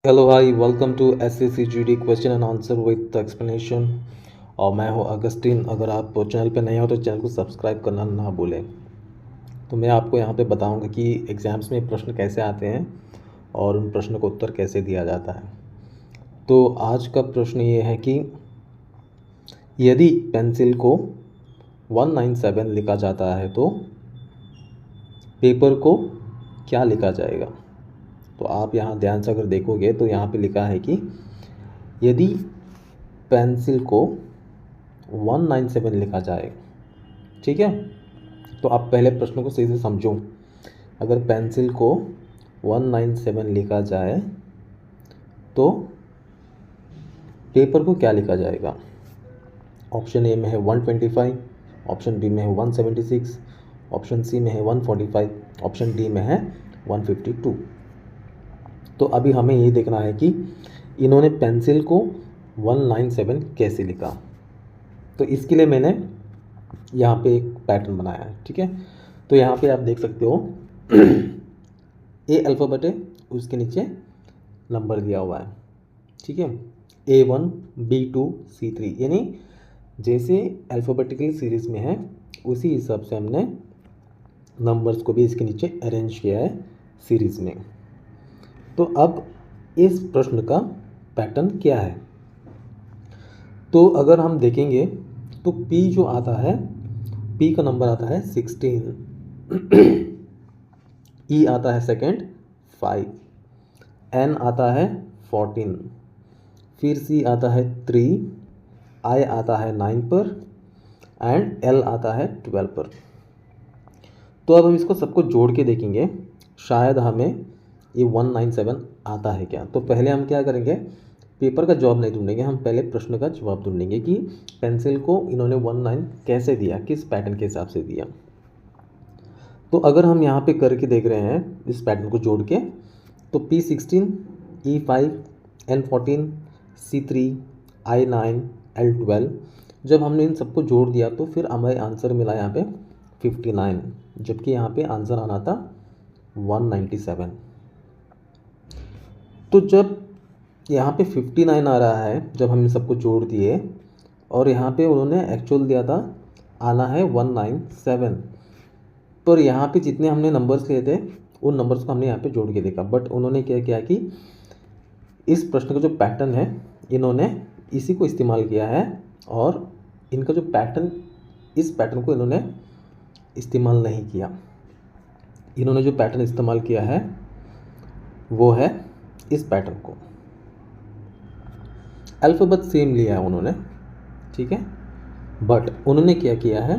Hello hi, welcome to SSC GD question and answer with explanation. और मैं हूं Augustine. अगर आप चैनल पे नए हो तो चैनल को सब्सक्राइब करना ना भूलें। तो मैं आपको यहां पे बताऊंगा कि एग्ज़ाम्स में प्रश्न कैसे आते हैं और उन प्रश्नों का उत्तर कैसे दिया जाता है। तो आज का प्रश्न ये है कि यदि पेंसिल को 197 लिखा जाता है तो पेपर को क्या लिखा जाएगा। तो आप यहाँ ध्यान से अगर देखोगे तो यहाँ पे लिखा है कि यदि पेंसिल को 197 लिखा जाए, ठीक है। तो आप पहले प्रश्न को सही से समझो। अगर पेंसिल को 197 लिखा जाए तो पेपर को क्या लिखा जाएगा। ऑप्शन ए में है 125, ऑप्शन बी में है 176, ऑप्शन सी में है 145, ऑप्शन डी में है 152। तो अभी हमें ये देखना है कि इन्होंने पेंसिल को 197 कैसे लिखा। तो इसके लिए मैंने यहाँ पे एक पैटर्न बनाया है, ठीक है। तो यहाँ पे आप देख सकते हो ए अल्फ़ाबेट है, उसके नीचे नंबर दिया हुआ है, ठीक है। A1 B2 C3, यानी जैसे अल्फ़ाबेटिकल सीरीज़ में है उसी हिसाब से हमने नंबर्स को भी इसके नीचे अरेंज किया है सीरीज़ में। तो अब इस प्रश्न का पैटर्न क्या है। तो अगर हम देखेंगे तो P जो आता है, P का नंबर आता है 16, E आता है सेकेंड 5, N आता है 14, फिर C आता है 3, I आता है 9 पर एंड L आता है 12 पर। तो अब हम इसको सबको जोड़ के देखेंगे, शायद हमें ये 197 आता है क्या। तो पहले हम क्या करेंगे, पेपर का जवाब नहीं ढूंढेंगे, हम पहले प्रश्न का जवाब ढूंढेंगे कि पेंसिल को इन्होंने 19 कैसे दिया, किस पैटर्न के हिसाब से दिया। तो अगर हम यहाँ पे करके देख रहे हैं इस पैटर्न को जोड़ के, तो P16, E5, N14, C3, I9, L12, जब हमने इन सबको जोड़ दिया तो फिर हमें आंसर मिला यहाँ पे 59, जबकि यहाँ पे आंसर आना था 197। तो जब यहाँ पे 59 आ रहा है, जब हम इन सबको जोड़ दिए, और यहाँ पे उन्होंने एक्चुअल दिया था आना है 197, पर यहाँ पे जितने हमने नंबर्स लिए थे उन नंबर्स को हमने यहाँ पे जोड़ के देखा। बट उन्होंने क्या किया कि इस प्रश्न का जो पैटर्न है इन्होंने इसी को इस्तेमाल किया है, और इनका जो पैटर्न, इस पैटर्न को इन्होंने इस्तेमाल नहीं किया। इन्होंने जो पैटर्न इस्तेमाल किया है वो है इस पैटर्न को, अल्फ़ाबेट सेम लिया है उन्होंने, ठीक है। बट उन्होंने क्या किया है,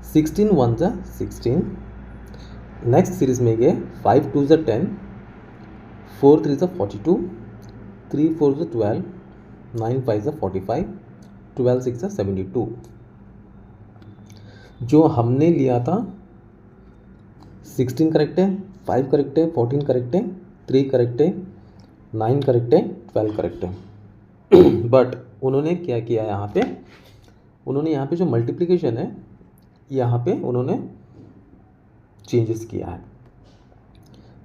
16 1 जा 16, नेक्स्ट सीरीज़ में गए 5 2 जा 10, 4 3 जा 42, 3 4 जा 12, 9 5 जा 45, 12 6 जा 72। जो हमने लिया था 16 करेक्ट है, 5 करेक्ट है, 14 करेक्ट है, 3 करेक्ट है, 9 करेक्ट है, 12 करेक्ट है। बट उन्होंने क्या किया यहाँ पे, उन्होंने यहाँ पे जो मल्टीप्लिकेशन है यहाँ पे उन्होंने चेंजेस किया है।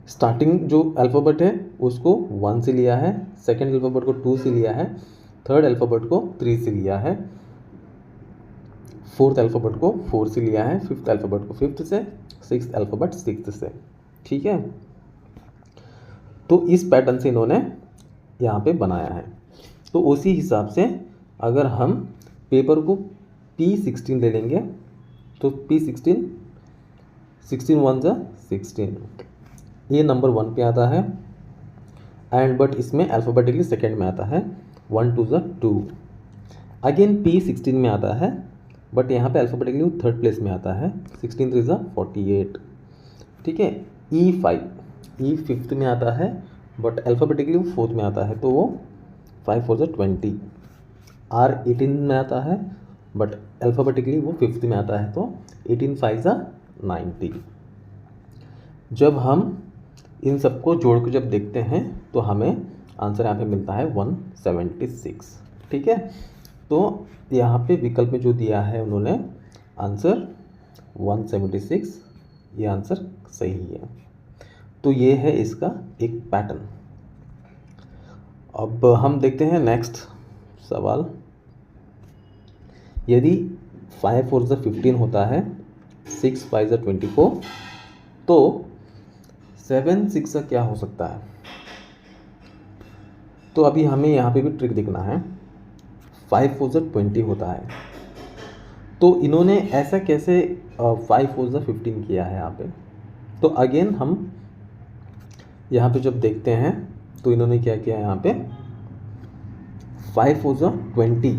स्टार्टिंग जो अल्फ़ाबेट है उसको 1 से लिया है, सेकेंड अल्फ़ाबेट को 2 से लिया है, थर्ड अल्फ़ाबेट को 3 से लिया है, फोर्थ अल्फ़ाबेट को 4 से लिया है, फिफ्थ अल्फ़ाबेट को 5th से, सिक्स्थ अल्फ़ाबेट 6th से, ठीक है। तो इस पैटर्न से इन्होंने यहाँ पे बनाया है। तो उसी हिसाब से अगर हम पेपर को P16 ले लेंगे तो P16, 16 1 जा 16, ये नंबर 1 पे आता है, एंड बट इसमें अल्फ़ाबेटिकली सेकेंड में आता है, 1 2 जा 2। अगेन P16 में आता है, बट यहाँ पे अल्फ़ाबेटिकली थर्ड प्लेस में आता है, 16 3 जा 48, ठीक है। E5, E फिफ्थ में आता है, बट अल्फ़ाबेटिकली वो फोर्थ में आता है, तो वो 5 4 जा 20। R 18 में आता है, बट अल्फ़ाबेटिकली वो फिफ्थ में आता है, तो 18 5 जा 90। जब हम इन सबको जोड़ के जब देखते हैं तो हमें आंसर यहाँ पे मिलता है 176, ठीक है। तो यहाँ पे विकल्प में जो दिया है उन्होंने आंसर 176, ये आंसर सही है। तो ये है इसका एक पैटर्न। अब हम देखते हैं नेक्स्ट सवाल। यदि 5 4 15 होता है, 6 5 24, तो 7 6 क्या हो सकता है? तो अभी हमें यहाँ पे भी ट्रिक देखना है। 5 4 20 होता है, तो इन्होंने ऐसा कैसे 5 4 15 किया है यहाँ पे? तो अगेन हम यहाँ पे जब देखते हैं तो इन्होंने क्या किया यहाँ पे, 5 4 20,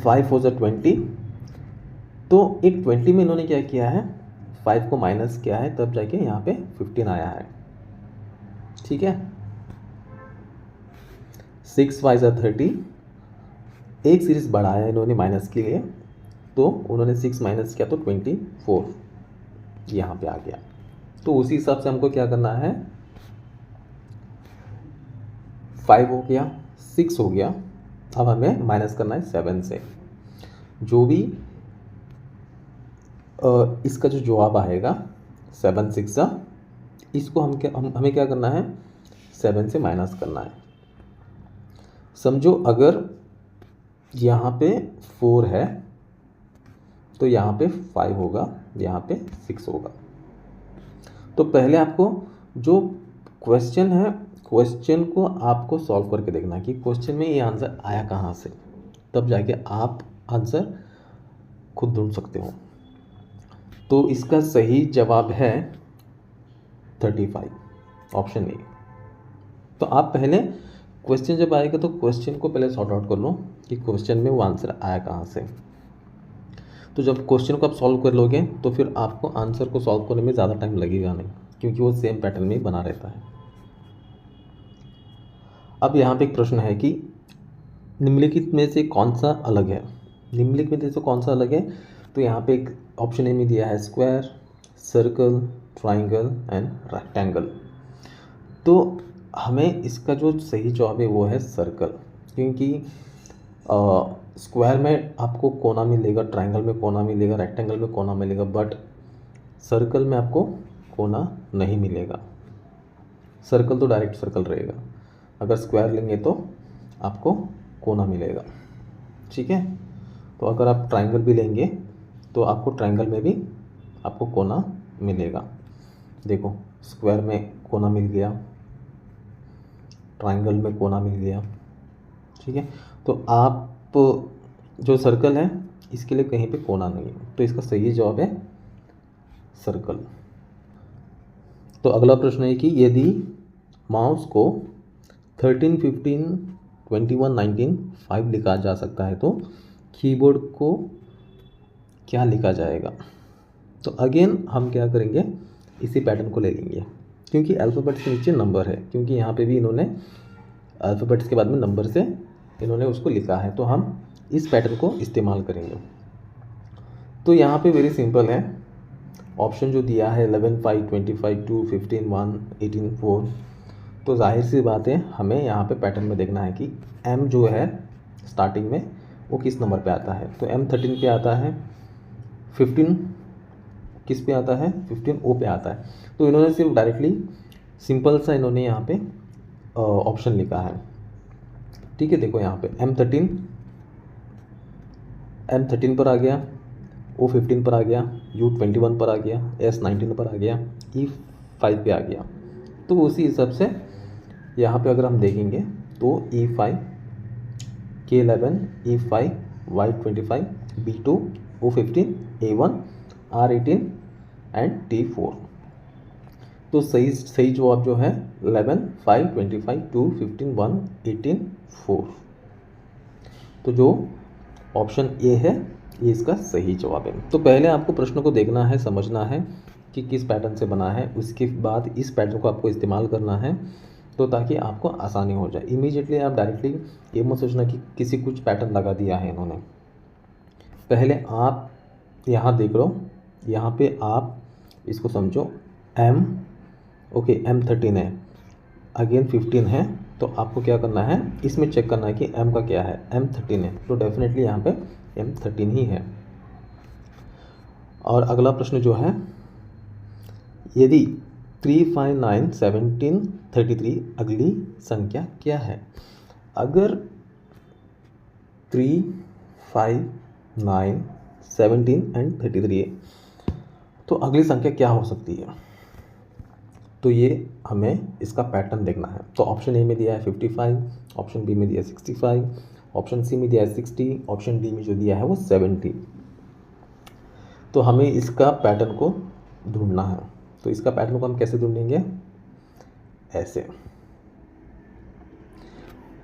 5 4 20, तो एक 20 में इन्होंने क्या किया है, 5 को माइनस किया है, तब जाके यहाँ पे 15 आया है। ठीक है, 6 5 30, एक सीरीज बढ़ाया इन्होंने माइनस के लिए, तो उन्होंने 6 माइनस किया तो 24 यहाँ पे आ गया। तो उसी हिसाब से हमको क्या करना है, 5 हो गया, 6 हो गया, अब हमें माइनस करना है 7 से। जो भी इसका जो जवाब आएगा 7 6, इसको हमें क्या करना है, 7 से माइनस करना है। समझो अगर यहाँ पे 4 है तो यहाँ पे 5 होगा, यहाँ पे 6 होगा। तो पहले आपको जो क्वेश्चन है, क्वेश्चन को आपको सॉल्व करके देखना है कि क्वेश्चन में ये आंसर आया कहाँ से, तब जाके आप आंसर खुद ढूंढ सकते हो। तो इसका सही जवाब है 35, ऑप्शन ए। तो आप पहले क्वेश्चन जब आएगा तो क्वेश्चन को पहले सॉर्ट आउट कर लो कि क्वेश्चन में वो आंसर आया कहाँ से। तो जब क्वेश्चन को आप सॉल्व कर लोगे तो फिर आपको आंसर को सॉल्व करने में ज़्यादा टाइम लगेगा नहीं, क्योंकि वो सेम पैटर्न में ही बना रहता है। अब यहाँ पे एक प्रश्न है कि निम्नलिखित में से कौन सा अलग है, निम्नलिखित में से कौन सा अलग है? तो यहाँ पे एक ऑप्शन ए में दिया है square, circle, triangle and rectangle. तो हमें इसका जो सही जवाब है वो है सर्कल, क्योंकि स्क्वायर में आपको कोना मिलेगा, ट्राइंगल में कोना मिलेगा, रेक्टेंगल में कोना मिलेगा, बट सर्कल में आपको कोना नहीं मिलेगा। सर्कल तो डायरेक्ट सर्कल रहेगा, अगर स्क्वायर लेंगे तो आपको कोना मिलेगा। ठीक है, तो अगर आप ट्राइंगल भी लेंगे तो आपको ट्राइंगल में भी आपको कोना मिलेगा। देखो, स्क्वायर में कोना मिल गया, ट्राइंगल में कोना मिल गया। ठीक है, तो आप जो सर्कल है इसके लिए कहीं पे कोना नहीं है, तो इसका सही जवाब है सर्कल। तो अगला प्रश्न है कि यदि माउस को 13 15 21 19 5 लिखा जा सकता है तो कीबोर्ड को क्या लिखा जाएगा? तो अगेन हम क्या करेंगे, इसी पैटर्न को ले लेंगे, क्योंकि अल्फ़ाबेट्स के नीचे नंबर है, क्योंकि यहाँ पे भी इन्होंने अल्फ़ाबेट्स के बाद में नंबर से इन्होंने उसको लिखा है, तो हम इस पैटर्न को इस्तेमाल करेंगे। तो यहाँ पे वेरी सिंपल है, ऑप्शन जो दिया है 11 5 25 2 15 1 18 4, तो जाहिर सी बात है हमें यहाँ पे पैटर्न में देखना है कि M जो है स्टार्टिंग में वो किस नंबर पे आता है। तो M 13 पे आता है, 15 किस पे आता है, 15 O पे आता है। तो इन्होंने सिर्फ डायरेक्टली सिंपल सा इन्होंने यहाँ पे ऑप्शन लिखा है। ठीक है, देखो यहाँ पे M 13 पर आ गया, O 15 पर आ गया, U 21 पर आ गया, S 19 पर आ गया, E 5 पे आ गया। तो उसी हिसाब से यहाँ पे अगर हम देखेंगे तो E5, K11, E5, Y25, B2, O15, A1, R18 and T4। तो सही जवाब जो है 11 5 25 2 15 1 18 4। तो जो ऑप्शन ए है ये इसका सही जवाब है। तो पहले आपको प्रश्न को देखना है, समझना है कि किस पैटर्न से बना है, उसके बाद इस पैटर्न को आपको इस्तेमाल करना है, तो ताकि आपको आसानी हो जाए। इमीडिएटली आप डायरेक्टली ये मत सोचना कि किसी कुछ पैटर्न लगा दिया है इन्होंने। पहले आप यहाँ देख लो, यहाँ पे आप इसको समझो, M ओके M 13 है, अगेन 15 है, तो आपको क्या करना है, इसमें चेक करना है कि M का क्या है, M 13 है, तो डेफिनेटली यहाँ पे M 13 ही है। और अगला प्रश्न जो है, यदि 359 17 33 अगली संख्या क्या है? अगर 3 5 9 17 एंड 33 है तो अगली संख्या क्या हो सकती है? तो ये हमें इसका पैटर्न देखना है। तो ऑप्शन ए में दिया है 55, ऑप्शन बी में दिया है 65, ऑप्शन सी में दिया है 60, ऑप्शन डी में जो दिया है वो 70। तो हमें इसका पैटर्न को ढूंढना है। तो इसका पैटर्न को हम कैसे ढूंढेंगे? ऐसे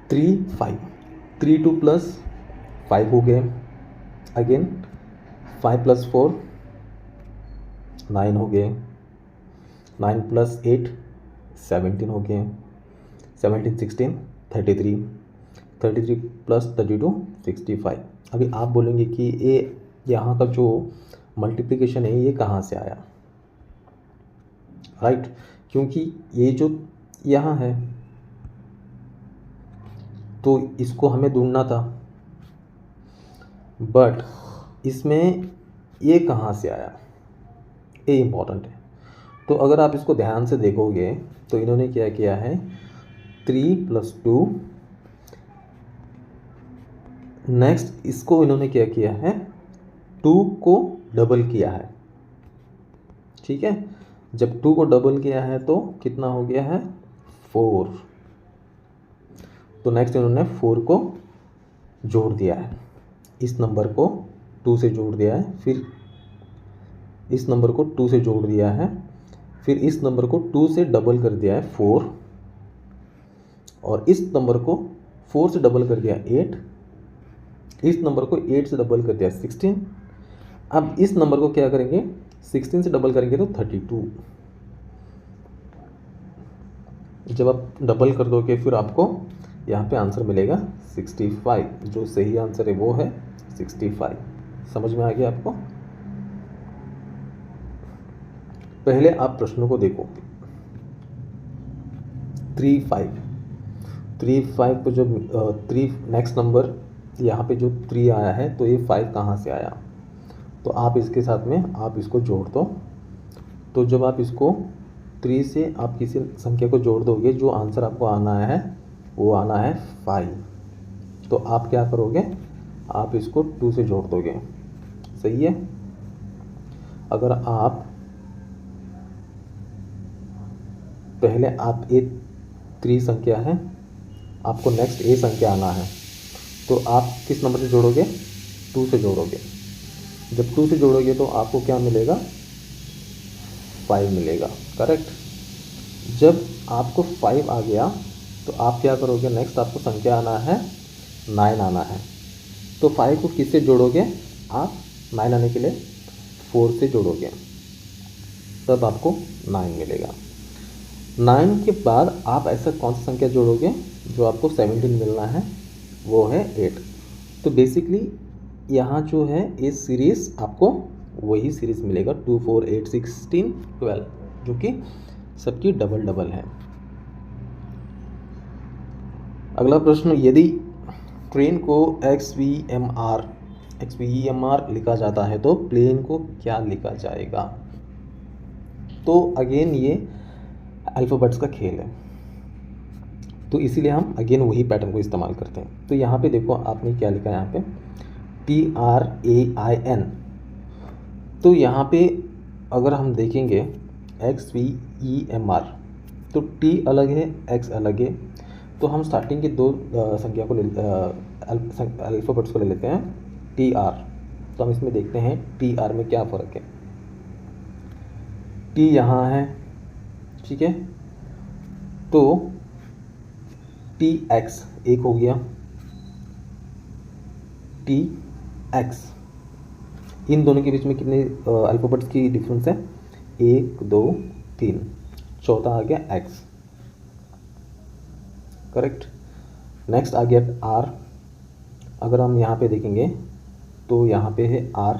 3 5 3 2 प्लस 5 हो गए, अगेन 5 प्लस 4 9 हो गए, 9 प्लस 8 17 हो गए, 17 16 33, 33 प्लस 32 65। अभी आप बोलेंगे कि ये यहाँ का जो मल्टीप्लिकेशन है ये कहाँ से आया? राइट, क्योंकि ये जो यहाँ है तो इसको हमें ढूंढना था, बट इसमें ये कहाँ से आया ये इम्पॉर्टेंट है। तो अगर आप इसको ध्यान से देखोगे तो इन्होंने क्या किया है, 3 + 2, नेक्स्ट इसको इन्होंने क्या किया है, 2 को डबल किया है। ठीक है, जब 2 को डबल किया है तो कितना हो गया है? 4। तो नेक्स्ट इन्होंने 4 को जोड़ दिया है, इस नंबर को 2 से जोड़ दिया है, फिर इस नंबर को 2 से जोड़ दिया है, फिर इस नंबर को 2 से डबल कर दिया है 4, और इस नंबर को 4 से डबल कर दिया 8, इस नंबर को 8 से डबल कर दिया 16। अब इस नंबर को क्या करेंगे, 16 से डबल करेंगे तो 32। जब आप डबल कर दोगे फिर आपको यहाँ पे आंसर मिलेगा 65। जो सही आंसर है वो है 65। समझ में आ गया आपको? पहले आप प्रश्नों को देखो। 3 5 को जब 3 नेक्स्ट नंबर यहाँ पे जो 3 आया है तो ये 5 कहाँ से आया? तो आप इसके साथ में आप इसको जोड़ दो। तो जब आप इसको 3 से आप किसी संख्या को जोड़ दोगे, जो आंसर आपको आना है वो आना है 5। तो आप क्या करोगे, आप इसको 2 से जोड़ दोगे। सही है। अगर आप पहले आप ए 3 संख्या है, आपको नेक्स्ट ए संख्या आना है, तो आप किस नंबर से जोड़ोगे? 2 से जोड़ोगे। जब 2 से जोड़ोगे तो आपको क्या मिलेगा? 5 मिलेगा। करेक्ट। जब आपको 5 आ गया तो आप क्या करोगे, नेक्स्ट आपको संख्या आना है 9 आना है। तो 5 को किससे जोड़ोगे? आप 9 आने के लिए 4 से जोड़ोगे, तब आपको 9 मिलेगा। 9 के बाद आप ऐसा कौन सी संख्या जोड़ोगे जो आपको 17 मिलना है? वो है 8। तो बेसिकली यहाँ जो है ये सीरीज़ आपको वही सीरीज़ मिलेगा 2 4 8 16 12, जो कि सबकी डबल डबल है। अगला प्रश्न, यदि ट्रेन को XVEMR लिखा जाता है तो प्लेन को क्या लिखा जाएगा? तो अगेन ये अल्फ़ाबेट्स का खेल है, तो इसीलिए हम अगेन वही पैटर्न को इस्तेमाल करते हैं। तो यहाँ पे देखो आपने क्या लिखा है, यहाँ पे TRAIN। तो यहाँ पे अगर हम देखेंगे XVEMR तो T अलग है, X अलग है। तो हम स्टार्टिंग के 2 संख्या को अल्फ़ाबेट्स को ले लेते हैं TR। तो हम इसमें देखते हैं TR में क्या फ़र्क है। T यहाँ है, ठीक है, तो TX एक हो गया, TX। इन दोनों के बीच में कितने अल्फ़ाबेट्स की डिफरेंस है? 1 2 3, चौथा आ गया X। करेक्ट। नेक्स्ट आ गया R। अगर हम यहाँ पे देखेंगे तो यहाँ पे है R,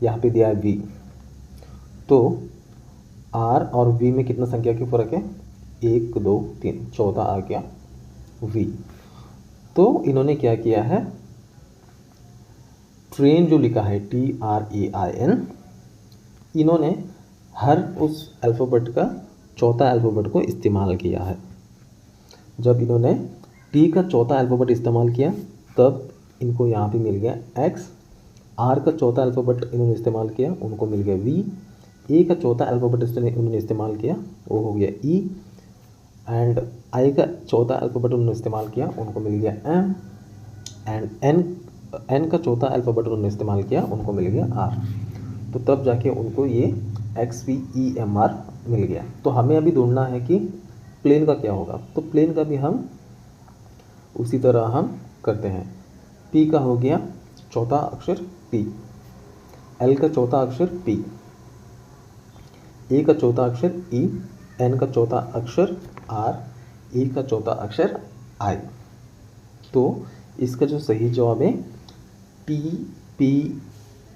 यहाँ पे दिया है V। तो R और V में कितना संख्या की फ़र्क है? 1 2 3, चौथा आ गया V। तो इन्होंने क्या किया है, ट्रेन जो लिखा है TRAIN, इन्होंने हर उस अल्फ़ाबेट का चौथा अल्फ़ाबेट को इस्तेमाल किया है। जब इन्होंने टी का चौथा अल्फ़ाबेट इस्तेमाल किया तब इनको यहाँ पे मिल गया एक्स। आर का चौथा अल्फ़ाबेट इन्होंने इस्तेमाल किया, उनको मिल गया वी। ए का चौथा अल्फ़ाबेट इन्होंने इस्तेमाल किया, वो हो गया ई। एंड आई का चौथा अल्फ़ाबेट उन्होंने इस्तेमाल किया, उनको मिल गया एम। एंड एन का चौथा अल्फ़ाबेट उन्होंने इस्तेमाल किया, उनको मिल गया आर। तो तब जाके उनको ये X V E M R मिल गया। तो हमें अभी ढूंढना है कि प्लेन का क्या होगा। तो प्लेन का भी हम उसी तरह हम करते हैं। पी का हो गया चौथा अक्षर पी, एल का चौथा अक्षर पी, ए का चौथा अक्षर ई, एन का चौथा अक्षर आर, ई का चौथा अक्षर आई। तो इसका जो सही जवाब है टी पी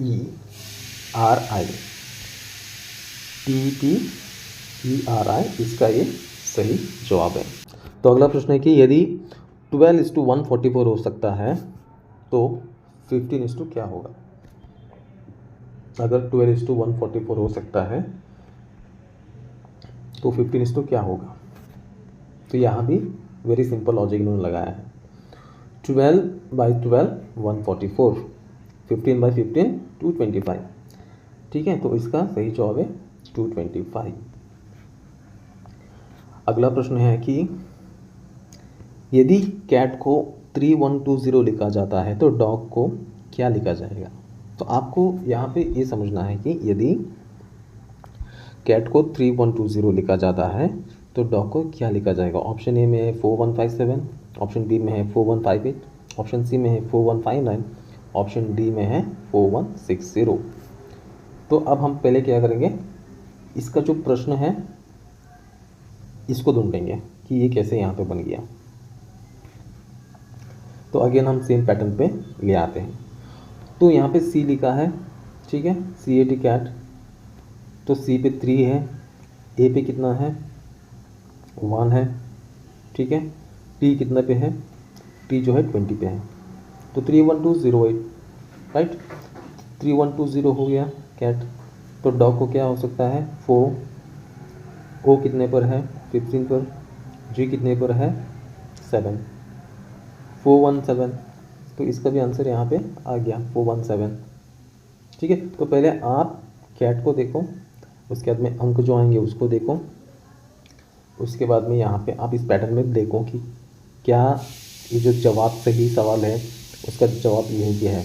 ई आर आई, टी पी ई आर आई, इसका ये सही जवाब है। तो अगला प्रश्न है कि यदि 12:144 हो सकता है तो 15 क्या होगा। अगर 12:144 हो सकता है तो 15 क्या होगा। तो यहाँ भी वेरी सिंपल लॉजिक इन्होंने लगाया है। 12/12 144, 15/15 225। ठीक है, तो इसका सही जवाब है 225। अगला प्रश्न है कि यदि कैट को 3120 लिखा जाता है तो डॉग को क्या लिखा जाएगा। तो आपको यहाँ पे ये समझना है कि यदि कैट को 3120 लिखा जाता है तो डॉग को क्या लिखा जाएगा। ऑप्शन ए में है 4157, ऑप्शन बी में है 4158, ऑप्शन सी में है 4159, ऑप्शन डी में है 4160। तो अब हम पहले क्या करेंगे, इसका जो प्रश्न है इसको ढूंढेंगे कि ये कैसे यहाँ पे बन गया। तो अगेन हम सेम पैटर्न पे ले आते हैं। तो यहाँ पे सी लिखा है, ठीक है, CAT कैट। तो सी पे 3 है, ए पे कितना है 1 है, ठीक है। टी कितना पे है, टी जो है 20 पे है। तो 31208, राइट, 3120 हो गया कैट। तो डॉग को क्या हो सकता है 4, ओ कितने पर है 15 पर, जी कितने पर है 7, 417। तो इसका भी आंसर यहाँ पे आ गया 417। ठीक है, तो पहले आप कैट को देखो, उसके बाद में अंक जो आएंगे उसको देखो, उसके बाद में यहाँ पे आप इस पैटर्न में देखो कि क्या ये जो जवाब सही सवाल है उसका जवाब यही है।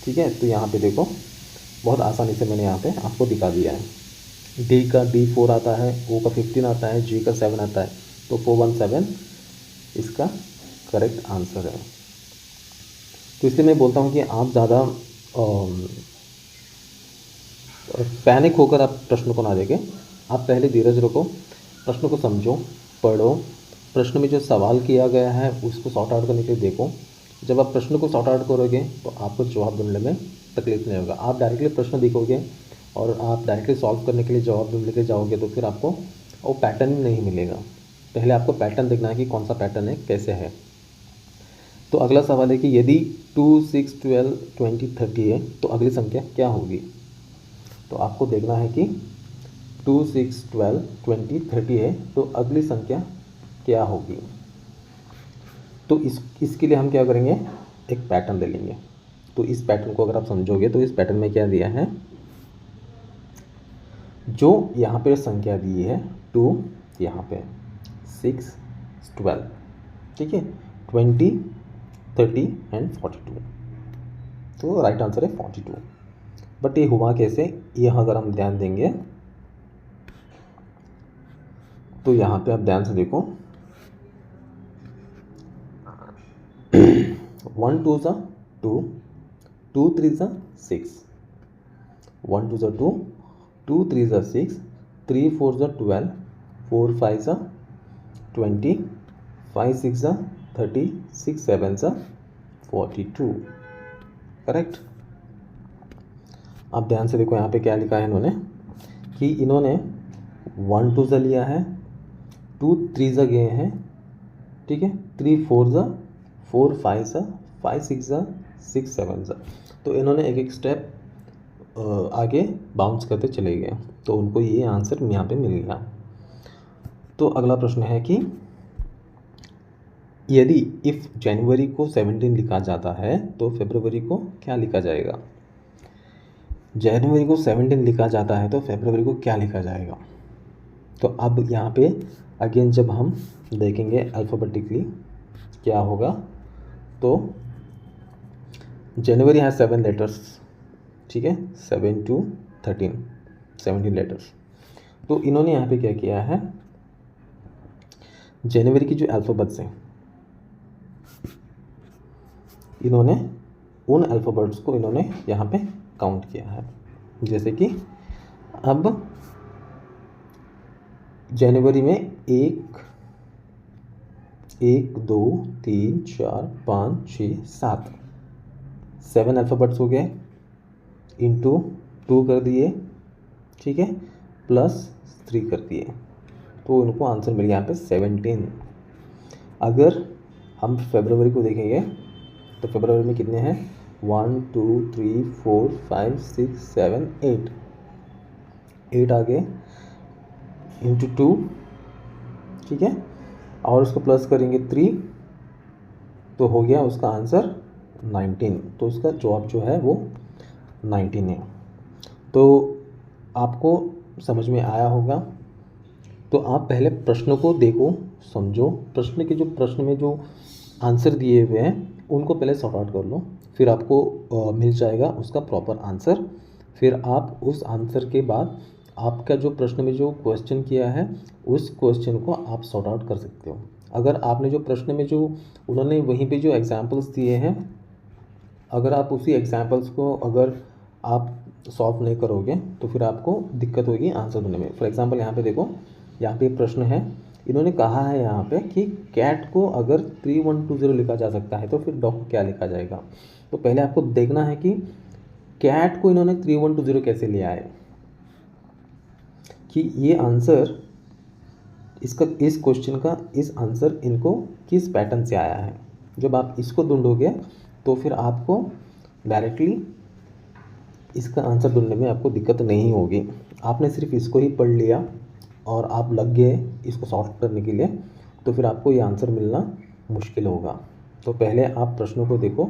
ठीक है, तो यहाँ पे देखो बहुत आसानी से मैंने यहाँ पे आपको दिखा दिया है। डी का D4 आता है, ओ का 15 आता है, जी का 7 आता है। तो 417 इसका करेक्ट आंसर है। तो इसलिए मैं बोलता हूँ कि आप ज़्यादा पैनिक होकर आप प्रश्न को ना देखें। आप पहले धीरज रखो, प्रश्न को समझो, पढ़ो, प्रश्न में जो सवाल किया गया है उसको सॉर्ट आउट करने के लिए देखो। जब आप प्रश्न को सॉर्ट आउट करोगे तो आपको जवाब ढूंढने में तकलीफ नहीं होगा। आप डायरेक्टली प्रश्न देखोगे और आप डायरेक्टली सॉल्व करने के लिए जवाब ढूंढ लेके जाओगे तो फिर आपको वो पैटर्न नहीं मिलेगा। पहले आपको पैटर्न देखना है कि कौन सा पैटर्न है, कैसे है। तो अगला सवाल है कि यदि 2, 6, 12, 20, 30 है तो अगली संख्या क्या होगी। तो आपको देखना है कि 2, 6, 12, 20, 30 है तो अगली संख्या क्या होगी। तो इसके लिए हम क्या करेंगे, एक पैटर्न ले लेंगे। तो इस पैटर्न को अगर आप समझोगे तो इस पैटर्न में क्या दिया है, जो यहाँ पे संख्या दी है 2, यहाँ पे 6, 12, ठीक है, 20, 30 एंड 42। तो राइट आंसर है 42। बट ये हुआ कैसे, यह अगर हम ध्यान देंगे तो यहाँ पे आप ध्यान से देखो 1 2 सा 2, 2 3 सा 6, 1 2 सा 2, 2 3 सा 6, 3 4 सा 12, 4 5 सा 20, 5 6 सा 30, 6 7 सा 42। करेक्ट। आप ध्यान से देखो यहाँ पे क्या लिखा है इन्होंने, कि इन्होंने 1 2 सा लिया है, 2 3 सा गए हैं, ठीक है, 3 4 सा, 4 5 सा, 5 6 सा, 6 7 सा। तो इन्होंने एक एक स्टेप आगे बाउंस करते चले गए, तो उनको ये आंसर यहाँ पे मिल गया। तो अगला प्रश्न है कि यदि इफ़ जनवरी को 17 लिखा जाता है तो फरवरी को क्या लिखा जाएगा। जनवरी को 17 लिखा जाता है तो फरवरी को क्या लिखा जाएगा। तो अब यहाँ पे अगेन जब हम देखेंगे अल्फ़ाबेटिकली क्या होगा, तो जनवरी है 7 लेटर्स, ठीक है, 7 to 13, 17 लेटर्स। तो इन्होंने यहाँ पे क्या किया है, जनवरी की जो अल्फ़ाबेट्स हैं इन्होंने उन अल्फ़ाबेट्स को इन्होंने यहाँ पे काउंट किया है। जैसे कि अब जनवरी में 1 2 3 4 5 6 7 अल्फ़ाबेट्स हो गए, इंटू 2 कर दिए, ठीक है, प्लस 3 कर दिए, तो उनको आंसर मिल गया यहाँ पे 17। अगर हम फरवरी को देखेंगे तो फरवरी में कितने हैं, 1 2 3 4 5 6 7 8 आ गए, इंटू 2, ठीक है, और उसको प्लस करेंगे 3, तो हो गया उसका आंसर 19। तो उसका जवाब जो है वो 19 है। तो आपको समझ में आया होगा। तो आप पहले प्रश्न को देखो, समझो, प्रश्न में जो आंसर दिए हुए हैं उनको पहले सॉर्ट आउट कर लो, फिर आपको मिल जाएगा उसका प्रॉपर आंसर। फिर आप उस आंसर के बाद आपका जो प्रश्न में जो क्वेश्चन किया है उस क्वेश्चन को आप सॉर्ट आउट कर सकते हो। अगर आपने जो प्रश्न में जो उन्होंने वहीं पे जो एग्जांपल्स दिए हैं, अगर आप उसी एग्जांपल्स को अगर आप सॉल्व नहीं करोगे तो फिर आपको दिक्कत होगी आंसर देने में। फॉर एग्जांपल यहाँ पे देखो, यहाँ पे प्रश्न है, इन्होंने कहा है यहाँ पे कि कैट को अगर 3120 लिखा जा सकता है तो फिर डॉग को क्या लिखा जाएगा। तो पहले आपको देखना है कि कैट को इन्होंने 3120 कैसे लिया है, कि ये आंसर इसका, इस क्वेश्चन का इस आंसर इनको किस पैटर्न से आया है। जब आप इसको ढूंढोगे तो फिर आपको डायरेक्टली इसका आंसर ढूंढने में आपको दिक्कत नहीं होगी। आपने सिर्फ इसको ही पढ़ लिया और आप लग गए इसको सॉल्व करने के लिए, तो फिर आपको ये आंसर मिलना मुश्किल होगा। तो पहले आप प्रश्नों को देखो,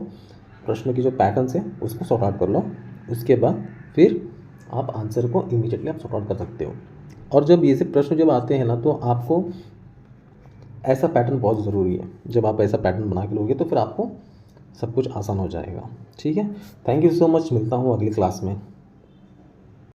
प्रश्न की जो पैटर्न्स है उसको सॉर्ट आउट कर लो, उसके बाद फिर आप आंसर को इमीडिएटली आप सॉर्ट आउट कर सकते हो। और जब ये से प्रश्न जब आते हैं ना, तो आपको ऐसा पैटर्न बहुत ज़रूरी है। जब आप ऐसा पैटर्न बना के लोगे तो फिर आपको सब कुछ आसान हो जाएगा। ठीक है, थैंक यू सो मच, मिलता हूँ अगली क्लास में।